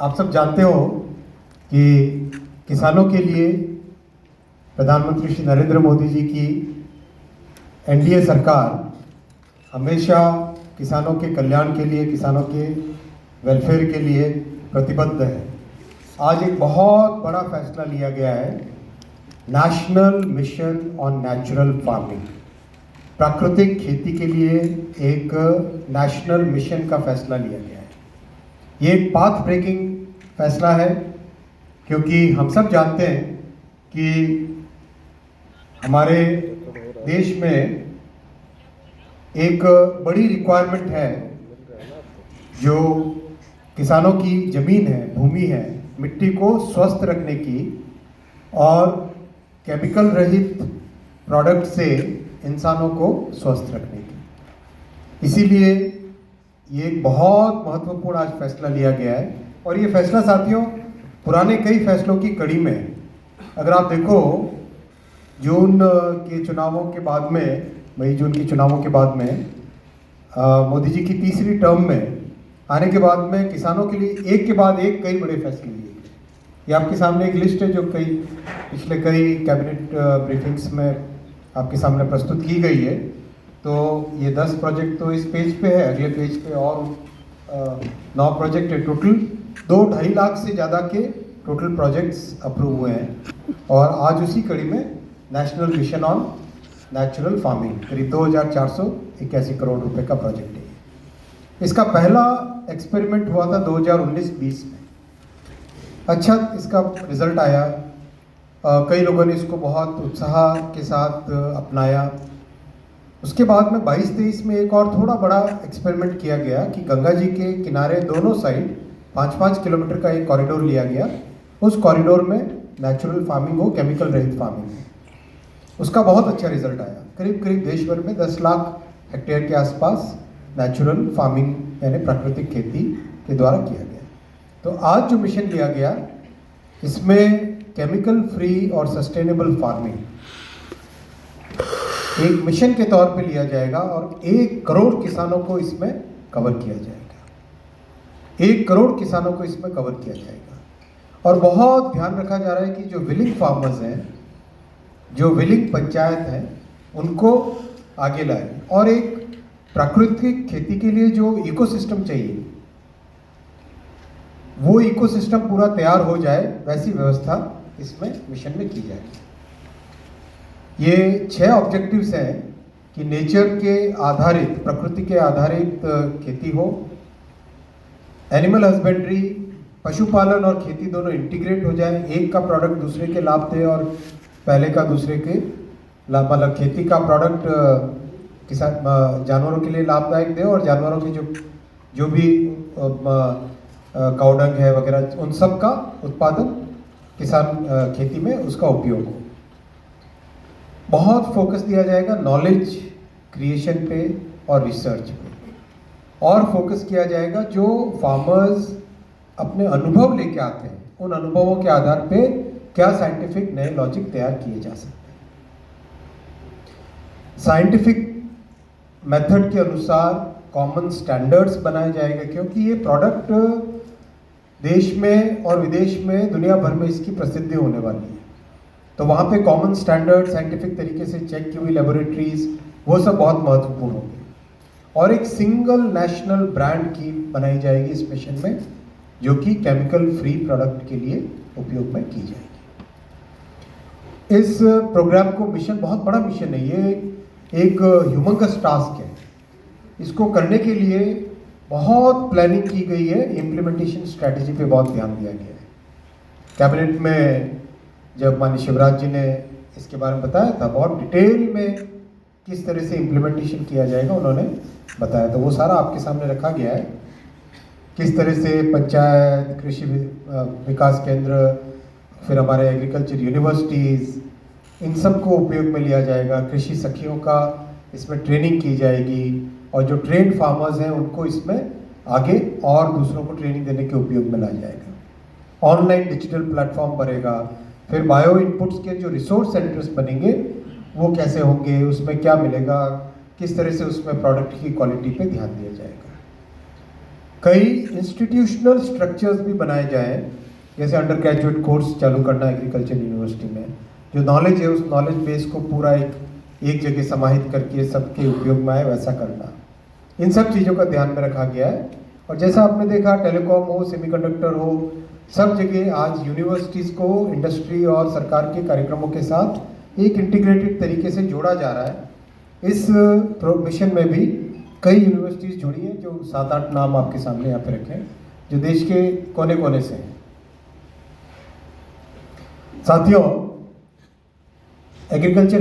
आप सब जानते हो कि किसानों के लिए प्रधानमंत्री श्री नरेंद्र मोदी जी की एनडीए सरकार हमेशा किसानों के कल्याण के लिए, किसानों के वेलफेयर के लिए प्रतिबद्ध है। आज एक बहुत बड़ा फैसला लिया गया है, national mission on natural farming. प्राकृतिक खेती के लिए एक नेशनल मिशन का फैसला लिया गया है। ये एक पाथ ब्रेकिंग फैसला है, क्योंकि हम सब जानते हैं कि हमारे देश में एक बड़ी रिक्वायरमेंट है, जो किसानों की ज़मीन है, भूमि है, मिट्टी को स्वस्थ रखने की और केमिकल रहित प्रोडक्ट से इंसानों को स्वस्थ रखने की। इसीलिए ये एक बहुत महत्वपूर्ण आज फैसला लिया गया है। और ये फैसला साथियों पुराने कई फैसलों की कड़ी में है। अगर आप देखो, जून के चुनावों के बाद में, मई जून के चुनावों के बाद में मोदी जी की तीसरी टर्म में आने के बाद में किसानों के लिए एक के बाद एक कई बड़े फैसले लिए गए। ये आपके सामने एक लिस्ट है जो पिछले कई कैबिनेट ब्रीफिंग्स में आपके सामने प्रस्तुत की गई है। तो ये 10 प्रोजेक्ट तो इस पेज पे है, अगले पेज पे और 9 प्रोजेक्ट है। टोटल 2-2.5 लाख से ज़्यादा के टोटल प्रोजेक्ट्स अप्रूव हुए हैं। और आज उसी कड़ी में national mission on natural farming करीब 2,481 करोड़ रुपए का प्रोजेक्ट है। इसका पहला एक्सपेरिमेंट हुआ था 2019-20 में। अच्छा इसका रिजल्ट आया, कई लोगों ने इसको बहुत उत्साह के साथ अपनाया। उसके बाद में 22-23 में एक और थोड़ा बड़ा एक्सपेरिमेंट किया गया कि गंगा जी के किनारे दोनों साइड 5-5 किलोमीटर का एक कॉरिडोर लिया गया। उस कॉरिडोर में नेचुरल फार्मिंग हो, केमिकल रहित फार्मिंग हो। उसका बहुत अच्छा रिजल्ट आया। करीब करीब देश भर में 10 लाख हेक्टेयर के आसपास नेचुरल फार्मिंग यानी प्राकृतिक खेती के द्वारा किया गया। तो आज जो मिशन लिया गया, इसमें केमिकल फ्री और सस्टेनेबल फार्मिंग एक मिशन के तौर पे लिया जाएगा और 1 करोड़ किसानों को इसमें कवर किया जाएगा। 1 करोड़ किसानों को इसमें कवर किया जाएगा। और बहुत ध्यान रखा जा रहा है कि जो विलिंग फार्मर्स हैं, जो विलिंग पंचायत हैं, उनको आगे लाए। और एक प्राकृतिक खेती के लिए जो इकोसिस्टम चाहिए, वो इकोसिस्टम पूरा तैयार हो जाए, वैसी व्यवस्था इसमें मिशन में की जाएगी। ये 6 ऑब्जेक्टिव्स हैं कि नेचर के आधारित, प्रकृति के आधारित खेती हो, एनिमल हस्बेंड्री, पशुपालन और खेती दोनों इंटीग्रेट हो जाए, एक का प्रोडक्ट दूसरे के लाभ दे और पहले का दूसरे के लाभ, मतलब खेती का प्रोडक्ट किसान जानवरों के लिए लाभदायक दे और जानवरों के जो भी काउडंग है वगैरह, उन सब का उत्पादन किसान खेती में उसका उपयोग हो। बहुत फोकस दिया जाएगा नॉलेज क्रिएशन पे और रिसर्च पे, और फोकस किया जाएगा जो फार्मर्स अपने अनुभव लेके आते हैं, उन अनुभवों के आधार पे क्या साइंटिफिक नए लॉजिक तैयार किए जा सकते हैं। साइंटिफिक मेथड के अनुसार कॉमन स्टैंडर्ड्स बनाए जाएंगे, क्योंकि ये प्रोडक्ट देश में और विदेश में दुनिया भर में इसकी प्रसिद्धि होने वाली है। तो वहाँ पे कॉमन स्टैंडर्ड, साइंटिफिक तरीके से चेक की हुई लेबोरेटरीज, वो सब बहुत महत्वपूर्ण होंगे। और एक सिंगल नेशनल ब्रांड की बनाई जाएगी इस मिशन में, जो कि केमिकल फ्री प्रोडक्ट के लिए उपयोग में की जाएगी। इस प्रोग्राम को मिशन, बहुत बड़ा मिशन है ये, एक ह्यूमंगस टास्क है। इसको करने के लिए बहुत प्लानिंग की गई है, इम्प्लीमेंटेशन स्ट्रैटेजी पे बहुत ध्यान दिया गया है। कैबिनेट में जब माननीय शिवराज जी ने इसके बारे में बताया था, बहुत डिटेल में किस तरह से इम्प्लीमेंटेशन किया जाएगा उन्होंने बताया, तो वो सारा आपके सामने रखा गया है। किस तरह से पंचायत, कृषि विकास केंद्र, फिर हमारे एग्रीकल्चर यूनिवर्सिटीज़, इन सब को उपयोग में लिया जाएगा। कृषि सखियों का इसमें ट्रेनिंग की जाएगी, और जो ट्रेंड फार्मर्स हैं उनको इसमें आगे और दूसरों को ट्रेनिंग देने के उपयोग में लाया जाएगा। ऑनलाइन डिजिटल प्लेटफॉर्म बनेगा। फिर बायो इनपुट्स के जो रिसोर्स सेंटर्स बनेंगे वो कैसे होंगे, उसमें क्या मिलेगा, किस तरह से उसमें प्रोडक्ट की क्वालिटी पे ध्यान दिया जाएगा। कई इंस्टीट्यूशनल स्ट्रक्चर्स भी बनाए जाएं, जैसे अंडर ग्रेजुएट कोर्स चालू करना एग्रीकल्चर यूनिवर्सिटी में, जो नॉलेज है उस नॉलेज बेस को पूरा एक जगह समाहित करके सबके उपयोग में आए वैसा करना, इन सब चीज़ों का ध्यान में रखा गया है। और जैसा आपने देखा, टेलीकॉम हो, सेमीकंडक्टर हो, सब जगह आज यूनिवर्सिटीज़ को इंडस्ट्री और सरकार के कार्यक्रमों के साथ एक इंटीग्रेटेड तरीके से जोड़ा जा रहा है। इस मिशन में भी कई यूनिवर्सिटीज़ जुड़ी हैं, जो 7-8 नाम आपके सामने यहाँ पे रखे हैं, जो देश के कोने कोने से हैं। साथियों, एग्रीकल्चर